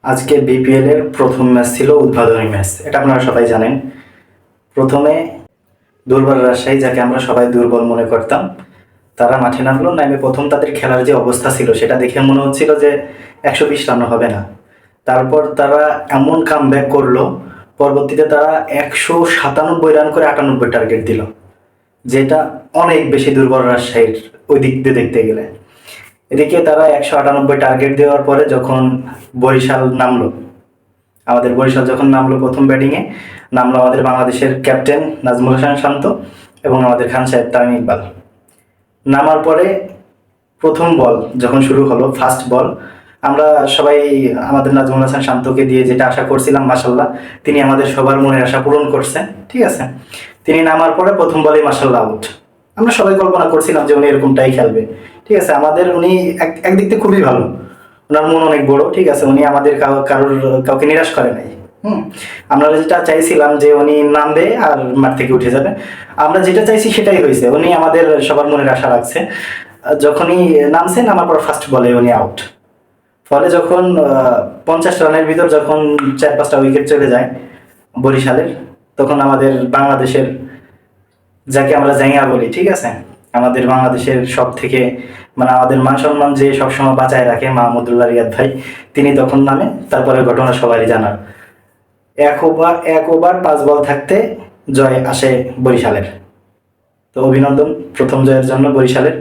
আজকে বিপিএল এর প্রথম ম্যাচ ছিল, উদ্বোধনী ম্যাচ। এটা আপনারা সবাই জানেন। প্রথমে দুর্বল রাজশাহী, যাকে আমরা সবাই দুর্বল মনে করতাম, তারা মাঠে নামলো। নামে প্রথম তাদের খেলার যে অবস্থা ছিল সেটা দেখে মনে হচ্ছিল যে 120 রানও হবে না। তারপর তারা এমন কামব্যাক করলো, পরবর্তীতে তারা 197 রান করে 98 টার্গেট দিল, যেটা অনেক বেশি দুর্বল রাজশাহীর ওই দিক দিয়ে দেখতে গেলে। এদিকে তারা 198 টার্গেট দেওয়ার পরে যখন বরিশাল নামলো, আমাদের বরিশাল যখন নামলো, প্রথম ব্যাটিংয়ে নামলো আমাদের বাংলাদেশের ক্যাপ্টেন নাজমুল হাসান শান্ত এবং আমাদের খান সাহেব তামিম ইকবাল। নামার পরে প্রথম বল যখন শুরু হলো, ফার্স্ট বল, আমরা সবাই আমাদের নাজমুল হাসান শান্তকে দিয়ে যেটা আশা করছিলাম, মাসাল্লাহ তিনি আমাদের সবার মনের আশা পূরণ করছেন। ঠিক আছে, তিনি নামার পরে প্রথম বলেই মাসাল্লাহ আউট। আমরা সবাই কল্পনা করছিলাম যে উনি এরকমটাই খেলবে। ঠিক আছে, আমাদের উনি একদিক থেকে খুবই ভালো, ওনার মন অনেক বড়। ঠিক আছে, উনি আমাদের কাউকে নিরাশ করে নাই। আমরা যেটা চাইছিলাম যে উনি নামবে আর মাঠ থেকে উঠে যাবে, আমরা যেটা চাইছি সেটাই হয়েছে। উনি আমাদের সবার মনের আশা রাখছে। যখনই নামছেন, নামার পর ফার্স্ট বলে উনি আউট। ফলে যখন 50 রানের ভিতর যখন 4-5টা উইকেট চলে যায় বরিশালের, তখন আমাদের বাংলাদেশের, যাকে আমরা জাঙ্গিয়া বলি, ঠিক আছে, আমাদের বাংলাদেশের সব থেকে মানে আমাদের মান সম্মান যে সবসময় বাঁচায় রাখে মাহমুদুল্লাহ রিয়াদ ভাই, তিনি তখন নামে। তারপরে ঘটনা সবারই জানার, 1 ওভার 5 বল থাকতে জয় আসে বরিশালের। তো অভিনন্দন প্রথম জয়ের জন্য বরিশালের।